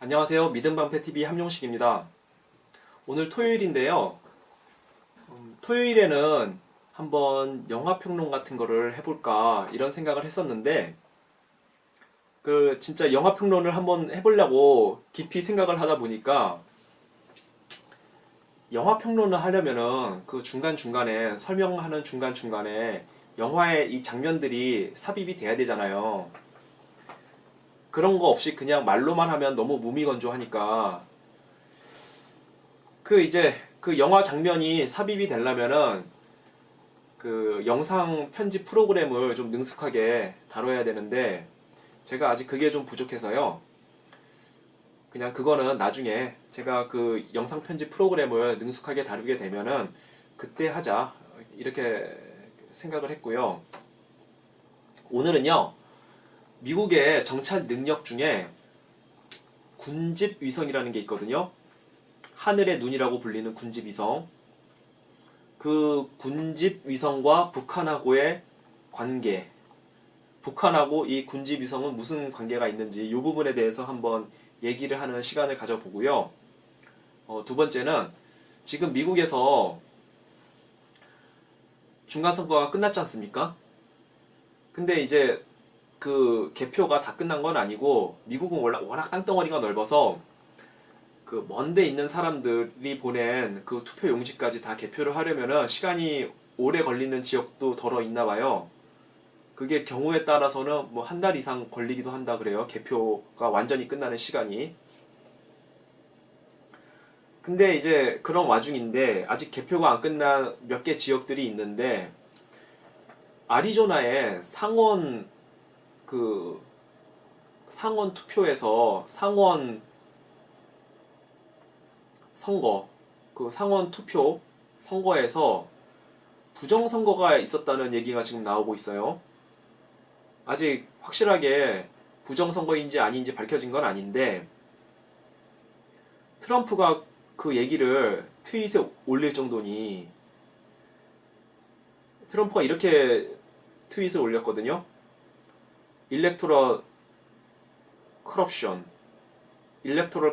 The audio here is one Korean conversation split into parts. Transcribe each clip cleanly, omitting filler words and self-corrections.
안녕하세요. 믿음방패TV 함용식입니다. 오늘 토요일인데요. 토요일에는 한번 영화평론 같은 거를 해볼까 이런 생각을 했었는데 진짜 영화평론을 한번 해보려고 깊이 생각을 하다 보니까 영화평론을 하려면은 그 중간중간에 설명하는 중간중간에 영화의 이 장면들이 삽입이 돼야 되잖아요. 그런 거 없이 그냥 말로만 하면 너무 무미건조하니까 이제 그 영화 장면이 삽입이 되려면은 그 영상 편집 프로그램을 좀 능숙하게 다뤄야 되는데 제가 아직 그게 좀 부족해서요. 그냥 그거는 나중에 제가 그 영상 편집 프로그램을 능숙하게 다루게 되면은 그때 하자 이렇게 생각을 했고요. 오늘은요. 미국의 정찰 능력 중에 군집 위성이라는 게 있거든요. 하늘의 눈이라고 불리는 군집 위성. 그 군집 위성과 북한하고의 관계, 북한하고 이 군집 위성은 무슨 관계가 있는지 이 부분에 대해서 한번 얘기를 하는 시간을 가져보고요. 두 번째는 지금 미국에서 중간선거가 끝났지 않습니까? 근데 이제 그 개표가 다 끝난 건 아니고 미국은 워낙 땅덩어리가 넓어서 그 먼데 있는 사람들이 보낸 그 투표 용지까지 다 개표를 하려면은 시간이 오래 걸리는 지역도 덜어 있나 봐요. 그게 경우에 따라서는 뭐 한 달 이상 걸리기도 한다 그래요. 개표가 완전히 끝나는 시간이. 근데 이제 그런 와중인데 아직 개표가 안 끝난 몇 개 지역들이 있는데 아리조나의 상원 투표에서 상원 선거, 그 상원 투표 선거에서 부정선거가 있었다는 얘기가 지금 나오고 있어요. 아직 확실하게 부정선거인지 아닌지 밝혀진 건 아닌데 트럼프가 그 얘기를 트윗에 올릴 정도니 트럼프가 이렇게 트윗을 올렸거든요. 일렉토럴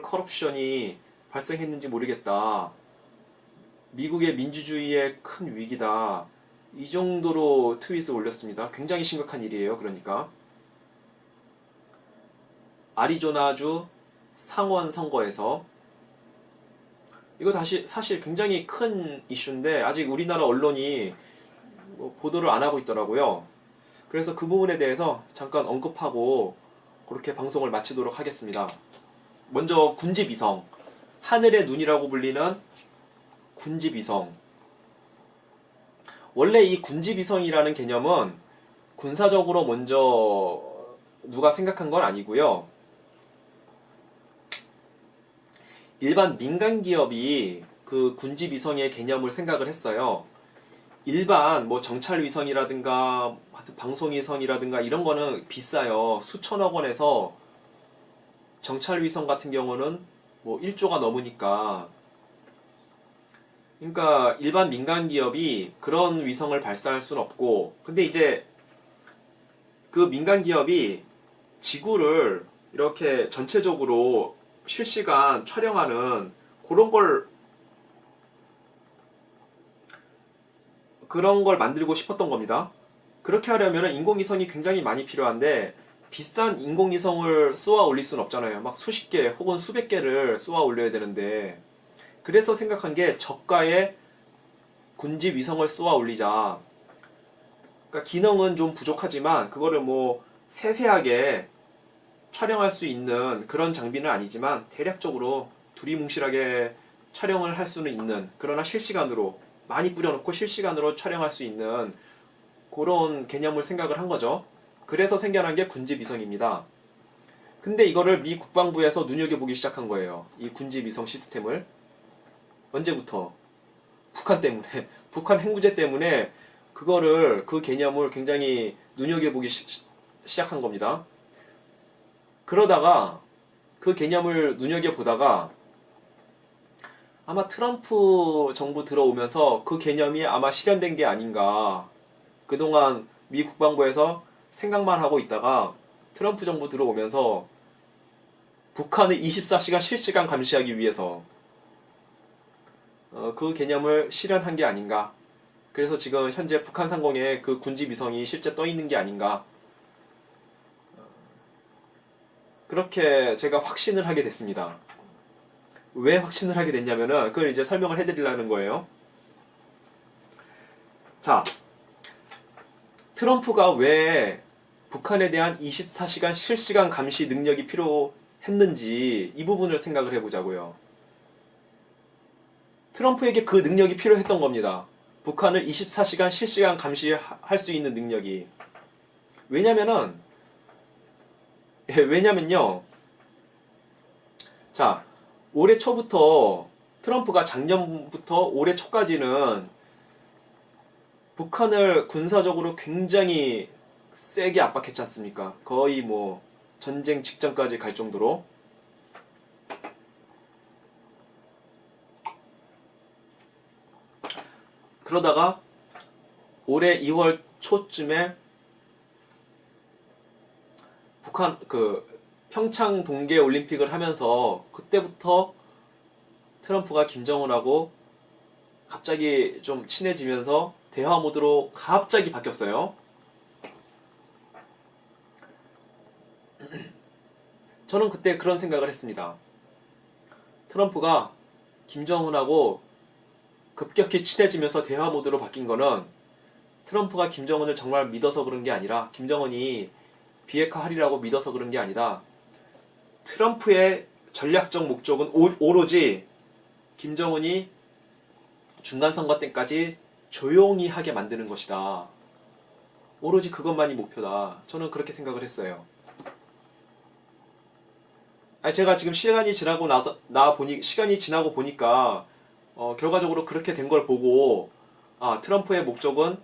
커럽션이 발생했는지 모르겠다. 미국의 민주주의의 큰 위기다. 이 정도로 트윗을 올렸습니다. 굉장히 심각한 일이에요. 그러니까 아리조나주 상원 선거에서 이거 사실 굉장히 큰 이슈인데 아직 우리나라 언론이 보도를 안 하고 있더라고요. 그래서 그 부분에 대해서 잠깐 언급하고 그렇게 방송을 마치도록 하겠습니다. 먼저 군집위성, 하늘의 눈이라고 불리는 군집위성. 원래 이 군집위성이라는 개념은 군사적으로 먼저 누가 생각한 건 아니고요. 일반 민간 기업이 그 군집위성의 개념을 생각을 했어요. 일반 뭐 정찰위성이라든가 방송위성이라든가 이런 거는 비싸요. 수천억 원에서 정찰위성 같은 경우는 뭐 1조가 넘으니까. 그러니까 일반 민간 기업이 그런 위성을 발사할 수는 없고, 근데 이제 그 민간 기업이 지구를 이렇게 전체적으로 실시간 촬영하는 그런 걸 만들고 싶었던 겁니다. 그렇게 하려면 인공위성이 굉장히 많이 필요한데 비싼 인공위성을 쏘아 올릴 수는 없잖아요. 막 수십 개 혹은 수백 개를 쏘아 올려야 되는데 그래서 생각한 게 저가의 군집 위성을 쏘아 올리자. 그러니까 기능은 좀 부족하지만 그거를 뭐 세세하게 촬영할 수 있는 그런 장비는 아니지만 대략적으로 두리뭉실하게 촬영을 할 수는 있는, 그러나 실시간으로 많이 뿌려놓고 실시간으로 촬영할 수 있는 그런 개념을 생각을 한 거죠. 그래서 생겨난 게 군집위성입니다. 근데 이거를 미 국방부에서 눈여겨보기 시작한 거예요. 이 군집위성 시스템을. 언제부터? 북한 때문에, 북한 핵무제 때문에 그 개념을 굉장히 눈여겨보기 시작한 겁니다. 그러다가 그 개념을 눈여겨보다가 아마 트럼프 정부 들어오면서 그 개념이 아마 실현된 게 아닌가. 그동안 미 국방부에서 생각만 하고 있다가 트럼프 정부 들어오면서 북한을 24시간 실시간 감시하기 위해서 그 개념을 실현한 게 아닌가. 그래서 지금 현재 북한 상공에 그 군지 위성이 실제 떠 있는 게 아닌가. 그렇게 제가 확신을 하게 됐습니다. 왜 확신을 하게 됐냐면은 그걸 이제 설명을 해드리려는 거예요. 자, 트럼프가 왜 북한에 대한 24시간 실시간 감시 능력이 필요했는지 이 부분을 생각을 해보자고요. 트럼프에게 그 능력이 필요했던 겁니다. 북한을 24시간 실시간 감시할 수 있는 능력이. 왜냐면요. 자, 올해 초부터 트럼프가 작년부터 올해 초까지는 북한을 군사적으로 굉장히 세게 압박했지 않습니까? 거의 뭐 전쟁 직전까지 갈 정도로. 그러다가 올해 2월 초쯤에 북한 평창 동계 올림픽을 하면서 그때부터 트럼프가 김정은하고 갑자기 좀 친해지면서 대화 모드로 갑자기 바뀌었어요. 저는 그때 그런 생각을 했습니다. 트럼프가 김정은하고 급격히 친해지면서 대화 모드로 바뀐 거는 트럼프가 김정은을 정말 믿어서 그런 게 아니라, 김정은이 비핵화하리라고 믿어서 그런 게 아니다. 트럼프의 전략적 목적은 오로지 김정은이 중간선거 때까지 조용히 하게 만드는 것이다. 오로지 그것만이 목표다. 저는 그렇게 생각을 했어요. 제가 지금 시간이 지나고 보니까 결과적으로 그렇게 된 걸 보고, 트럼프의 목적은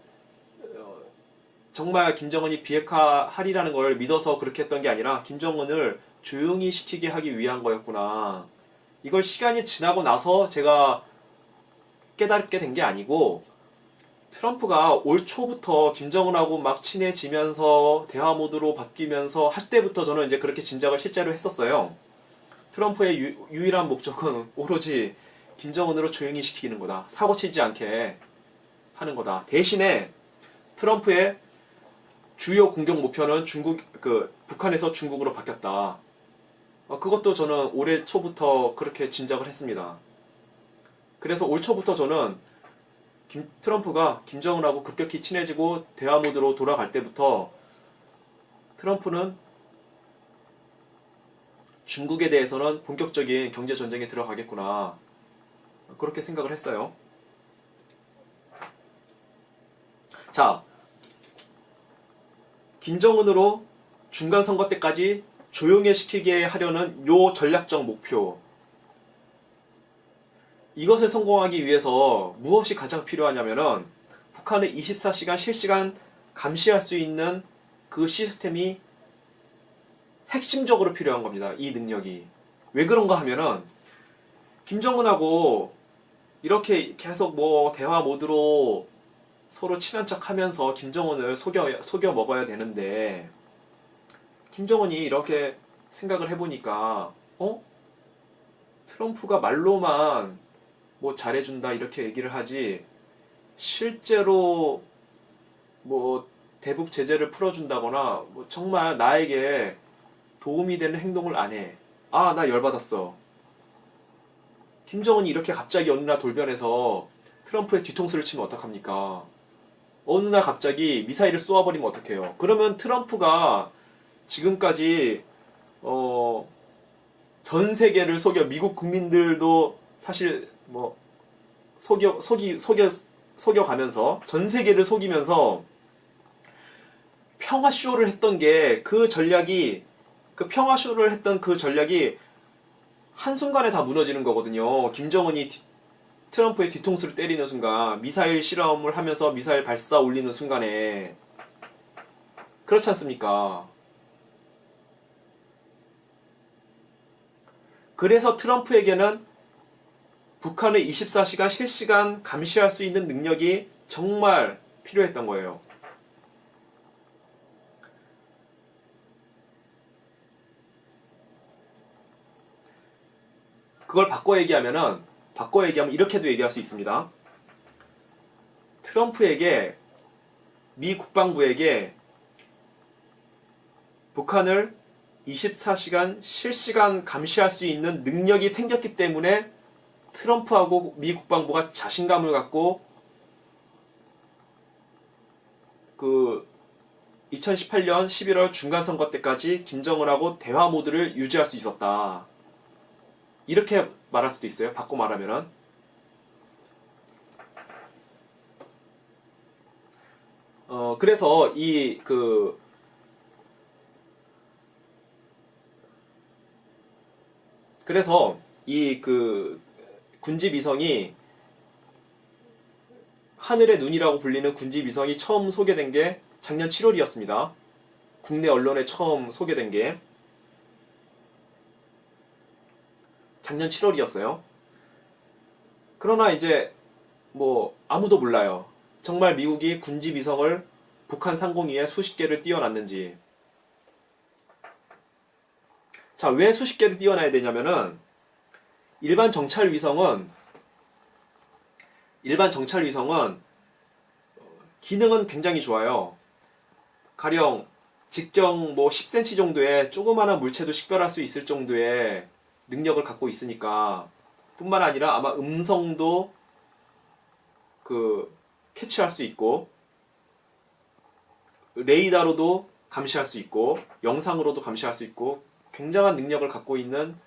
정말 김정은이 비핵화하리라는 걸 믿어서 그렇게 했던 게 아니라 김정은을 조용히 시키게 하기 위한 거였구나. 이걸 시간이 지나고 나서 제가 깨닫게 된 게 아니고, 트럼프가 올 초부터 김정은하고 막 친해지면서 대화 모드로 바뀌면서 할 때부터 저는 이제 그렇게 짐작을 실제로 했었어요. 트럼프의 유일한 목적은 오로지 김정은으로 조용히 시키는 거다. 사고 치지 않게 하는 거다. 대신에 트럼프의 주요 공격 목표는 북한에서 중국으로 바뀌었다. 그것도 저는 올해 초부터 그렇게 짐작을 했습니다. 그래서 올 초부터 저는 트럼프가 김정은하고 급격히 친해지고 대화 모드로 돌아갈 때부터 트럼프는 중국에 대해서는 본격적인 경제 전쟁에 들어가겠구나. 그렇게 생각을 했어요. 자, 김정은으로 중간선거 때까지 조용히 시키게 하려는 요 전략적 목표, 이것을 성공하기 위해서 무엇이 가장 필요하냐면은 북한의 24시간 실시간 감시할 수 있는 그 시스템이 핵심적으로 필요한 겁니다. 이 능력이. 왜 그런가 하면은 김정은하고 이렇게 계속 뭐 대화 모드로 서로 친한 척 하면서 김정은을 속여 먹어야 되는데, 김정은이 이렇게 생각을 해보니까 트럼프가 말로만 뭐 잘해준다 이렇게 얘기를 하지 실제로 뭐 대북 제재를 풀어준다거나 뭐 정말 나에게 도움이 되는 행동을 안 해. 나 열받았어. 김정은이 이렇게 갑자기 어느 날 돌변해서 트럼프의 뒤통수를 치면 어떡합니까? 어느 날 갑자기 미사일을 쏘아버리면 어떡해요? 그러면 트럼프가 지금까지 전 세계를 미국 국민들도 사실 뭐 속여가면서 전 세계를 속이면서 평화쇼를 했던 게 그 평화쇼를 했던 그 전략이 한순간에 다 무너지는 거거든요. 김정은이 트럼프의 뒤통수를 때리는 순간, 미사일 실험을 하면서 미사일 발사 올리는 순간에. 그렇지 않습니까? 그래서 트럼프에게는 북한의 24시간 실시간 감시할 수 있는 능력이 정말 필요했던 거예요. 그걸 바꿔 얘기하면 이렇게도 얘기할 수 있습니다. 트럼프에게, 미 국방부에게 북한을 24시간 실시간 감시할 수 있는 능력이 생겼기 때문에 트럼프하고 미 국방부가 자신감을 갖고 그 2018년 11월 중간선거 때까지 김정은하고 대화 모드를 유지할 수 있었다. 이렇게 말할 수도 있어요. 바꿔 말하면은. 그래서 이 군집위성이, 하늘의 눈이라고 불리는 군집위성이 처음 소개된 게 작년 7월이었습니다. 국내 언론에 처음 소개된 게 작년 7월이었어요. 그러나 이제 뭐 아무도 몰라요. 정말 미국이 군집위성을 북한 상공위에 수십 개를 띄워놨는지. 자, 왜 수십 개를 띄워놔야 되냐면은 일반 정찰 위성은 기능은 굉장히 좋아요. 가령 직경 뭐 10cm 정도의 조그마한 물체도 식별할 수 있을 정도의 능력을 갖고 있으니까, 뿐만 아니라 아마 음성도 캐치할 수 있고, 레이더로도 감시할 수 있고, 영상으로도 감시할 수 있고, 굉장한 능력을 갖고 있는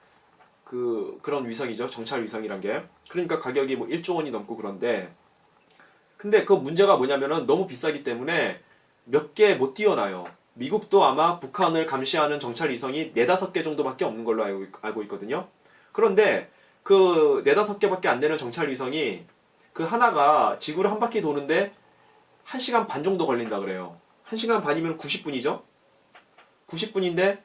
그런 위성이죠. 정찰 위성이란 게. 그러니까 가격이 뭐 1조 원이 넘고 그런데, 근데 그 문제가 뭐냐면은 너무 비싸기 때문에 몇 개 못 띄워놔요. 미국도 아마 북한을 감시하는 정찰 위성이 4-5개 정도밖에 없는 걸로 알고 있거든요. 그런데 그 4-5개밖에 안 되는 정찰 위성이 그 하나가 지구를 한 바퀴 도는데 1시간 반 정도 걸린다 그래요. 1시간 반이면 90분이죠? 90분인데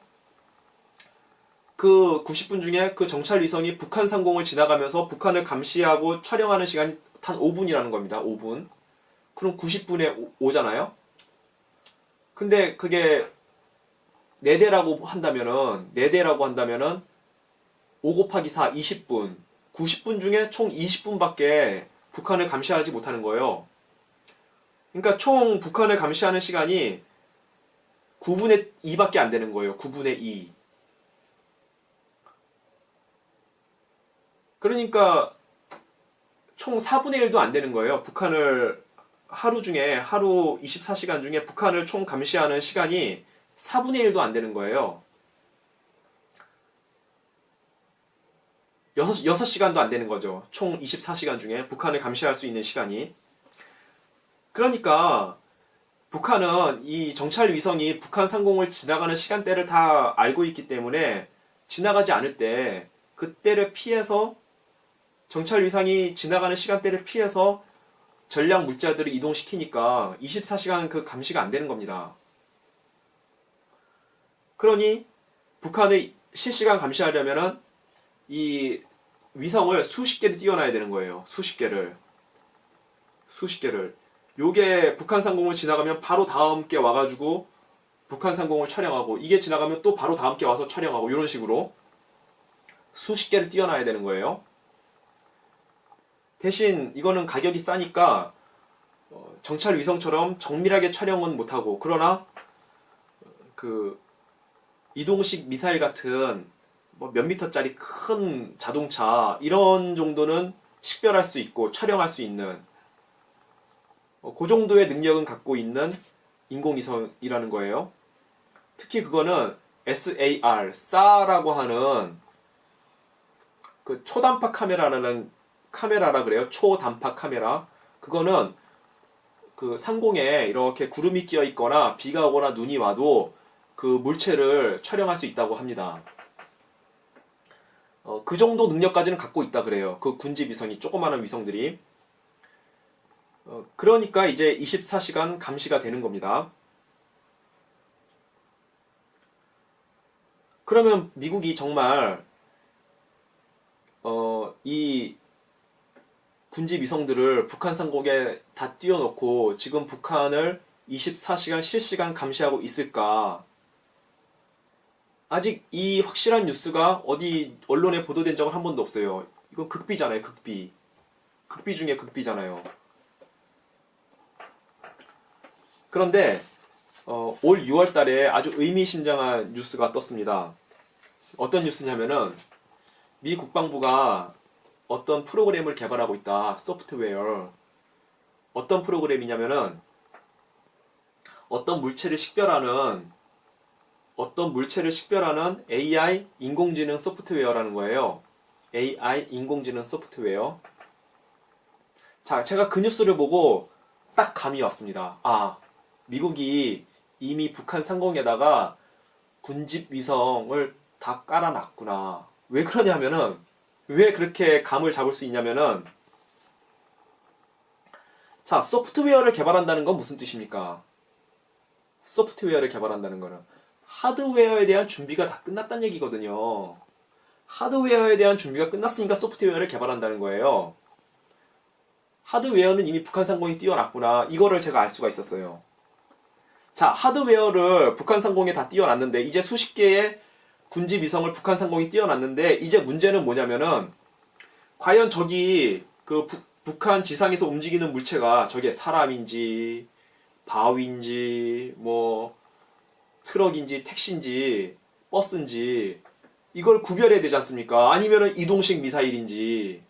그 90분 중에 그 정찰 위성이 북한 상공을 지나가면서 북한을 감시하고 촬영하는 시간이 단 5분이라는 겁니다. 5분. 그럼 90분에 오잖아요? 근데 그게 4대라고 한다면은 5 곱하기 4, 20분. 90분 중에 총 20분밖에 북한을 감시하지 못하는 거예요. 그러니까 총 북한을 감시하는 시간이 9분의 2밖에 안 되는 거예요. 9분의 2. 그러니까 총 4분의 1도 안 되는 거예요. 북한을 하루 24시간 중에 북한을 총 감시하는 시간이 4분의 1도 안 되는 거예요. 6시간도 안 되는 거죠. 총 24시간 중에 북한을 감시할 수 있는 시간이. 그러니까 북한은 이 정찰 위성이 북한 상공을 지나가는 시간대를 다 알고 있기 때문에 지나가지 않을 때 그때를 피해서, 정찰 위성이 지나가는 시간대를 피해서 전략 물자들을 이동시키니까 24시간 그 감시가 안 되는 겁니다. 그러니 북한의 실시간 감시하려면은 이 위성을 수십 개를 띄워놔야 되는 거예요. 수십 개를. 요게 북한 상공을 지나가면 바로 다음 게 와가지고 북한 상공을 촬영하고, 이게 지나가면 또 바로 다음 게 와서 촬영하고, 이런 식으로 수십 개를 띄워놔야 되는 거예요. 대신 이거는 가격이 싸니까 정찰 위성처럼 정밀하게 촬영은 못하고, 그러나 그 이동식 미사일 같은 뭐 몇 미터짜리 큰 자동차 이런 정도는 식별할 수 있고 촬영할 수 있는 그 정도의 능력은 갖고 있는 인공위성이라는 거예요. 특히 그거는 SAR, SAR라고 하는 그 초단파 카메라라 그래요. 초단파 카메라. 그거는 그 상공에 이렇게 구름이 끼어 있거나 비가 오거나 눈이 와도 그 물체를 촬영할 수 있다고 합니다. 그 정도 능력까지는 갖고 있다 그래요. 그 군집 위성이, 조그마한 위성들이. 그러니까 이제 24시간 감시가 되는 겁니다. 그러면 미국이 정말 이 군집 위성들을 북한 상공에 다 띄워놓고 지금 북한을 24시간 실시간 감시하고 있을까? 아직 이 확실한 뉴스가 어디 언론에 보도된 적은 한 번도 없어요. 이건 극비잖아요, 극비. 극비 중에 극비잖아요. 그런데 올 6월 달에 아주 의미심장한 뉴스가 떴습니다. 어떤 뉴스냐면은 미 국방부가 어떤 프로그램을 개발하고 있다. 소프트웨어. 어떤 프로그램이냐면은 어떤 물체를 식별하는 AI 인공지능 소프트웨어라는 거예요. AI 인공지능 소프트웨어. 자, 제가 그 뉴스를 보고 딱 감이 왔습니다. 아, 미국이 이미 북한 상공에다가 군집 위성을 다 깔아놨구나. 왜 그러냐면은, 왜 그렇게 감을 잡을 수 있냐면은, 자, 소프트웨어를 개발한다는 건 무슨 뜻입니까? 소프트웨어를 개발한다는 거는 하드웨어에 대한 준비가 다 끝났다는 얘기거든요. 하드웨어에 대한 준비가 끝났으니까 소프트웨어를 개발한다는 거예요. 하드웨어는 이미 북한 상공에 띄워놨구나. 이거를 제가 알 수가 있었어요. 자, 하드웨어를 북한 상공에 다 띄워놨는데 이제 수십 개의 군집 위성을 북한 상공에 띄워놨는데 이제 문제는 뭐냐면은 과연 저기 그 북한 지상에서 움직이는 물체가 저게 사람인지 바위인지 뭐 트럭인지 택시인지 버스인지 이걸 구별해야 되지 않습니까? 아니면은 이동식 미사일인지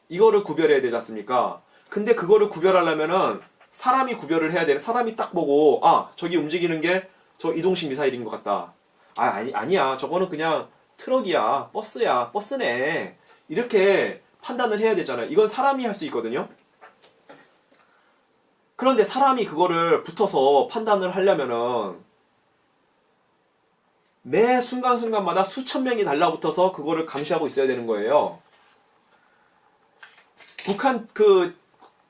이거를 구별해야 되지 않습니까? 근데 그거를 구별하려면은 사람이 구별을 해야 되는 사람이 딱 보고 아 저기 움직이는 게 저 이동식 미사일인 것 같다. 아니야 저거는 그냥 트럭이야 버스야 버스네 이렇게 판단을 해야 되잖아요. 이건 사람이 할 수 있거든요. 그런데 사람이 그거를 붙어서 판단을 하려면은 매 순간순간마다 수천 명이 달라붙어서 그거를 감시하고 있어야 되는 거예요. 북한 그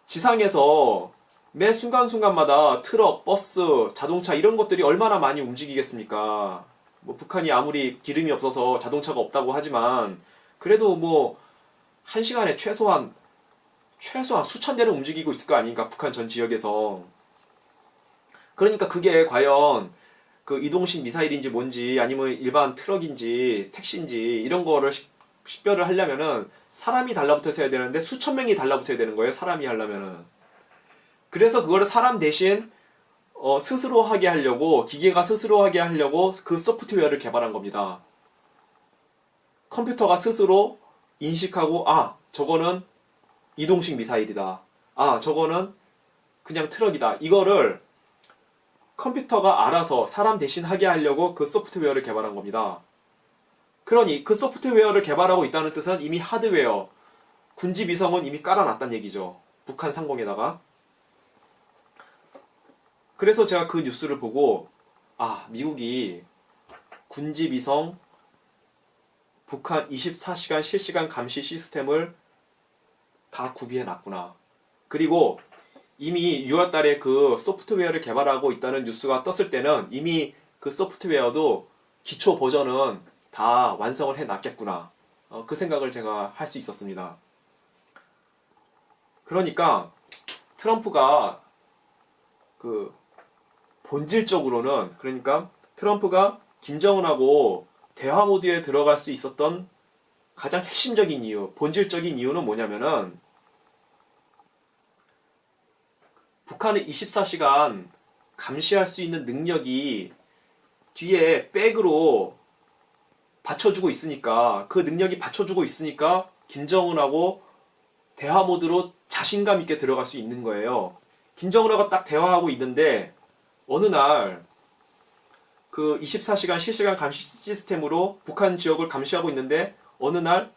지상에서 매 순간순간마다 트럭, 버스, 자동차 이런 것들이 얼마나 많이 움직이겠습니까? 뭐 북한이 아무리 기름이 없어서 자동차가 없다고 하지만 그래도 뭐 한 시간에 최소한 수천 대는 움직이고 있을 거 아닙니까? 북한 전 지역에서. 그러니까 그게 과연 그 이동식 미사일인지 뭔지 아니면 일반 트럭인지 택시인지 이런 거를 식별을 하려면은 사람이 달라붙어서 해야 되는데 수천 명이 달라붙어야 되는 거예요. 사람이 하려면은. 그래서 그거를 사람 대신 스스로 하게 하려고 기계가 스스로 하게 하려고 그 소프트웨어를 개발한 겁니다. 컴퓨터가 스스로 인식하고 아 저거는 이동식 미사일이다. 아 저거는 그냥 트럭이다. 이거를 컴퓨터가 알아서 사람 대신 하게 하려고 그 소프트웨어를 개발한 겁니다. 그러니 그 소프트웨어를 개발하고 있다는 뜻은 이미 하드웨어, 군집 위성은 이미 깔아놨다는 얘기죠. 북한 상공에다가. 그래서 제가 그 뉴스를 보고 아 미국이 군집 위성 북한 24시간 실시간 감시 시스템을 다 구비해 놨구나. 그리고 이미 6월 달에 그 소프트웨어를 개발하고 있다는 뉴스가 떴을 때는 이미 그 소프트웨어도 기초 버전은 다 완성을 해 놨겠구나. 그 생각을 제가 할 수 있었습니다. 그러니까 트럼프가 그 본질적으로는 그러니까 트럼프가 김정은하고 대화 모드에 들어갈 수 있었던 가장 핵심적인 이유, 본질적인 이유는 뭐냐면은 북한의 24시간 감시할 수 있는 능력이 뒤에 백으로 받쳐주고 있으니까 그 능력이 받쳐주고 있으니까 김정은하고 대화 모드로 자신감 있게 들어갈 수 있는 거예요. 김정은하고 딱 대화하고 있는데 어느 날 그 24시간 실시간 감시 시스템으로 북한 지역을 감시하고 있는데 어느 날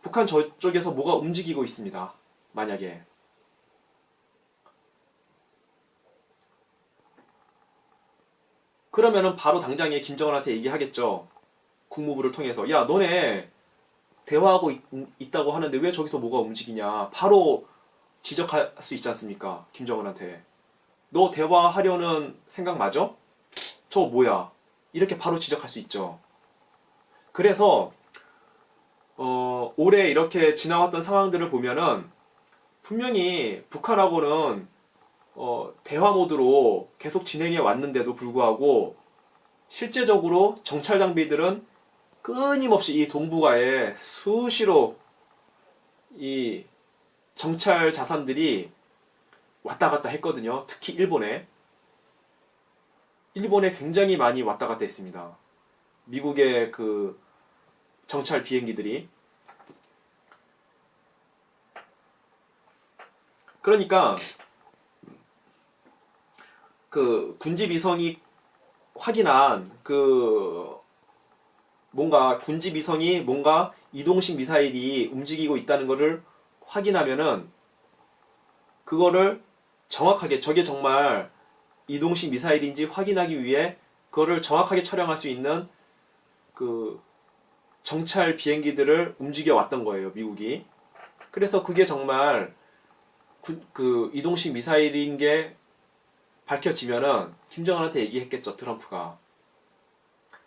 북한 저쪽에서 뭐가 움직이고 있습니다. 만약에. 그러면은 바로 당장에 김정은한테 얘기하겠죠. 국무부를 통해서. 야, 너네 대화하고 있다고 하는데 왜 저기서 뭐가 움직이냐. 바로 지적할 수 있지 않습니까? 김정은한테. 너 대화하려는 생각 맞아? 저거 뭐야? 이렇게 바로 지적할 수 있죠. 그래서 올해 이렇게 지나왔던 상황들을 보면은 분명히 북한하고는 대화 모드로 계속 진행해 왔는데도 불구하고 실제적으로 정찰 장비들은 끊임없이 이 동북아에 수시로 이 정찰 자산들이 왔다 갔다 했거든요. 특히 일본에 굉장히 많이 왔다 갔다 했습니다. 미국의 그 정찰 비행기들이. 그러니까 그 군지 위성이 확인한 그 뭔가 군지 위성이 뭔가 이동식 미사일이 움직이고 있다는 것을 확인하면은 그거를 정확하게 저게 정말 이동식 미사일인지 확인하기 위해 그거를 정확하게 촬영할 수 있는 그 정찰 비행기들을 움직여 왔던 거예요, 미국이. 그래서 그게 정말 그 이동식 미사일인 게 밝혀지면은 김정은한테 얘기했겠죠, 트럼프가.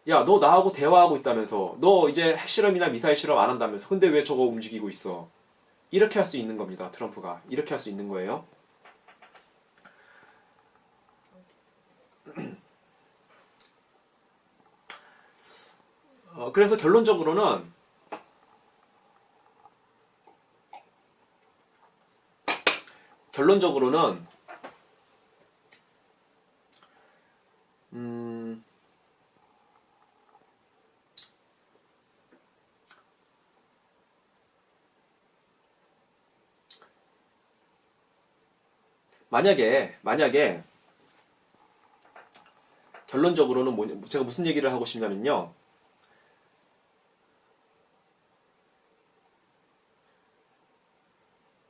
야, 너 나하고 대화하고 있다면서. 너 이제 핵실험이나 미사일 실험 안 한다면서. 근데 왜 저거 움직이고 있어? 이렇게 할 수 있는 겁니다, 트럼프가. 이렇게 할 수 있는 거예요. 그래서 결론적으로는 만약에 결론적으로는 제가 무슨 얘기를 하고 싶냐면요.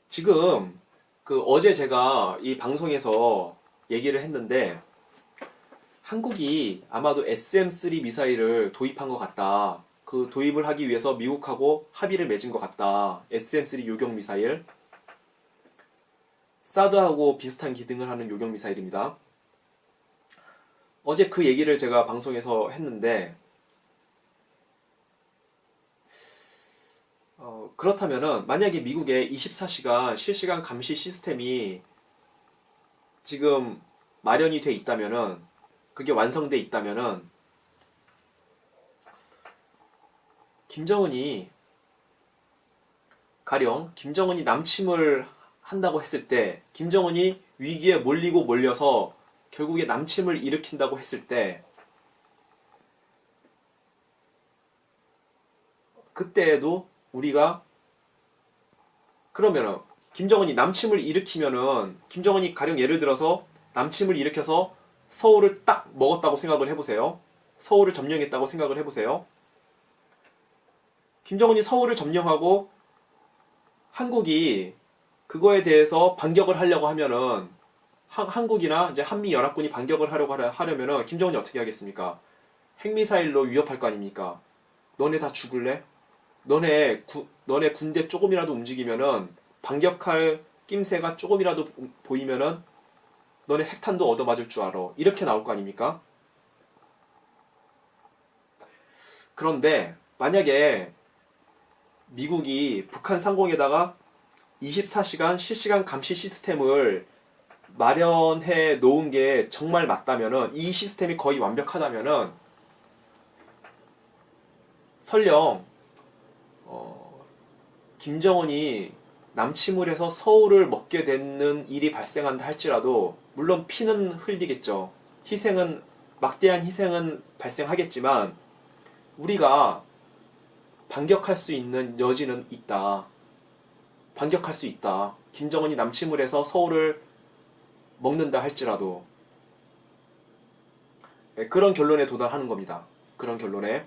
지금 그 어제 제가 이 방송에서 얘기를 했는데 한국이 아마도 SM-3 미사일을 도입한 것 같다. 그 도입을 하기 위해서 미국하고 합의를 맺은 것 같다. SM-3 요격 미사일. 사드하고 비슷한 기능을 하는 요격 미사일입니다. 어제 그 얘기를 제가 방송에서 했는데 그렇다면은 만약에 미국의 24시간 실시간 감시 시스템이 지금 마련이 돼 있다면은 그게 완성돼 있다면은 가령 김정은이 남침을 한다고 했을 때 김정은이 위기에 몰리고 몰려서 결국에 남침을 일으킨다고 했을 때 그때에도 우리가 그러면은 김정은이 남침을 일으키면은 김정은이 가령 예를 들어서 남침을 일으켜서 서울을 딱 먹었다고 생각을 해보세요. 서울을 점령했다고 생각을 해보세요. 김정은이 서울을 점령하고 한국이 그거에 대해서 반격을 하려고 하면은 한국이나 이제 한미연합군이 반격을 하려면은 김정은이 어떻게 하겠습니까? 핵미사일로 위협할 거 아닙니까? 너네 다 죽을래? 너네 군대 조금이라도 움직이면은 반격할 낌새가 조금이라도 보이면은 너네 핵탄도 얻어맞을 줄 알아. 이렇게 나올 거 아닙니까? 그런데 만약에 미국이 북한 상공에다가 24시간 실시간 감시 시스템을 마련해 놓은 게 정말 맞다면은 이 시스템이 거의 완벽하다면은 설령 김정은이 남침을 해서 서울을 먹게 되는 일이 발생한다 할지라도 물론 피는 흘리겠죠. 막대한 희생은 발생하겠지만 우리가 반격할 수 있는 여지는 있다. 반격할 수 있다. 김정은이 남침을 해서 서울을 먹는다 할지라도 그런 결론에 도달하는 겁니다. 그런 결론에.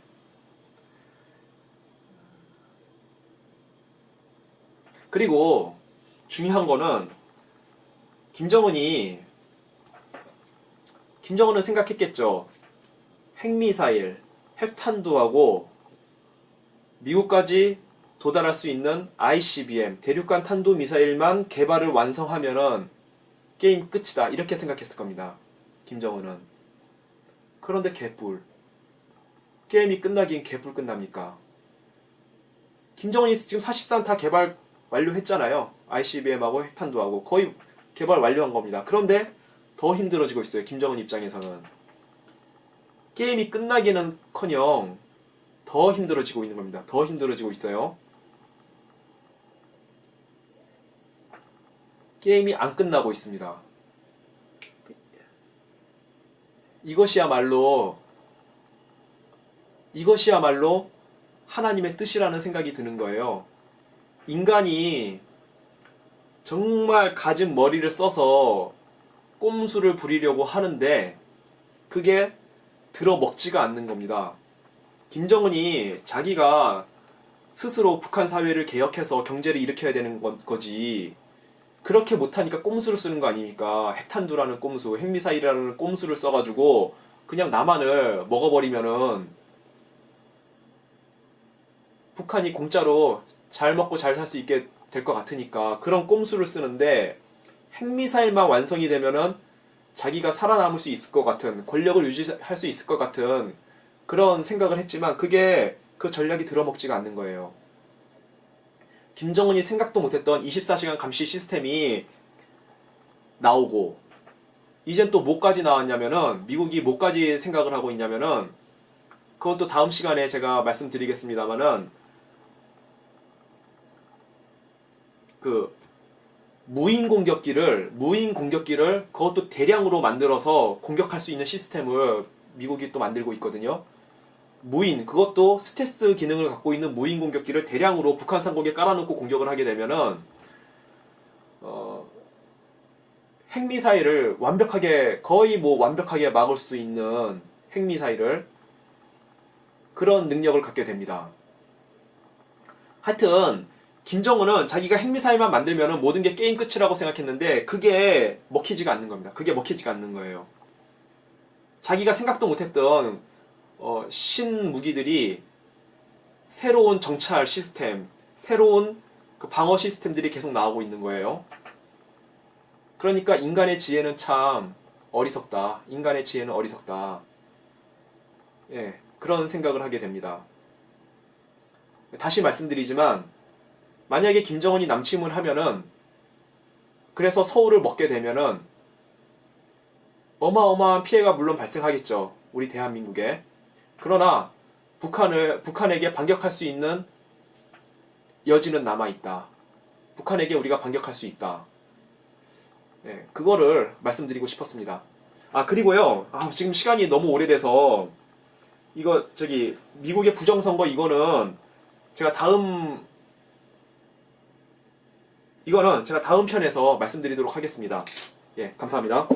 그리고 중요한 거는 김정은은 생각했겠죠. 핵미사일, 핵탄두하고 미국까지 도달할 수 있는 ICBM, 대륙간 탄도미사일만 개발을 완성하면은 게임 끝이다. 이렇게 생각했을 겁니다. 김정은은. 그런데 개뿔. 게임이 끝나긴 개뿔 끝납니까? 김정은이 지금 사실상 다 개발 완료했잖아요. ICBM하고 핵탄두하고 거의 개발 완료한 겁니다. 그런데 더 힘들어지고 있어요. 김정은 입장에서는. 게임이 끝나기는커녕 더 힘들어지고 있는 겁니다. 더 힘들어지고 있어요. 게임이 안 끝나고 있습니다. 이것이야말로 하나님의 뜻이라는 생각이 드는 거예요. 인간이 정말 가진 머리를 써서 꼼수를 부리려고 하는데 그게 들어먹지가 않는 겁니다. 김정은이 자기가 스스로 북한 사회를 개혁해서 경제를 일으켜야 되는 거지, 그렇게 못하니까 꼼수를 쓰는 거 아닙니까? 핵탄두라는 꼼수, 핵미사일이라는 꼼수를 써가지고 그냥 남한을 먹어버리면은 북한이 공짜로 잘 먹고 잘 살 수 있게 될 것 같으니까 그런 꼼수를 쓰는데, 핵미사일만 완성이 되면은 자기가 살아남을 수 있을 것 같은, 권력을 유지할 수 있을 것 같은 그런 생각을 했지만 그게 그 전략이 들어먹지가 않는 거예요. 김정은이 생각도 못했던 24시간 감시 시스템이 나오고, 이젠 또 뭐까지 나왔냐면은, 미국이 뭐까지 생각을 하고 있냐면은, 그것도 다음 시간에 제가 말씀드리겠습니다만은, 그 무인 공격기를 그것도 대량으로 만들어서 공격할 수 있는 시스템을 미국이 또 만들고 있거든요. 그것도 스텔스 기능을 갖고 있는 무인 공격기를 대량으로 북한 상공에 깔아놓고 공격을 하게 되면은 핵미사일을 거의 완벽하게 막을 수 있는 핵미사일을, 그런 능력을 갖게 됩니다. 하여튼 김정은은 자기가 핵미사일만 만들면은 모든 게 게임 끝이라고 생각했는데 그게 먹히지가 않는 겁니다. 그게 먹히지가 않는 거예요. 자기가 생각도 못했던 신무기들이, 새로운 정찰 시스템, 새로운 그 방어 시스템들이 계속 나오고 있는 거예요. 그러니까 인간의 지혜는 참 어리석다. 인간의 지혜는 어리석다. 예, 그런 생각을 하게 됩니다. 다시 말씀드리지만, 만약에 김정은이 남침을 하면은, 그래서 서울을 먹게 되면은 어마어마한 피해가 물론 발생하겠죠. 우리 대한민국에. 그러나 북한에게 반격할 수 있는 여지는 남아있다. 북한에게 우리가 반격할 수 있다. 네, 그거를 말씀드리고 싶었습니다. 그리고요. 지금 시간이 너무 오래돼서 미국의 부정선거 이거는 제가 다음 편에서 말씀드리도록 하겠습니다. 예, 감사합니다.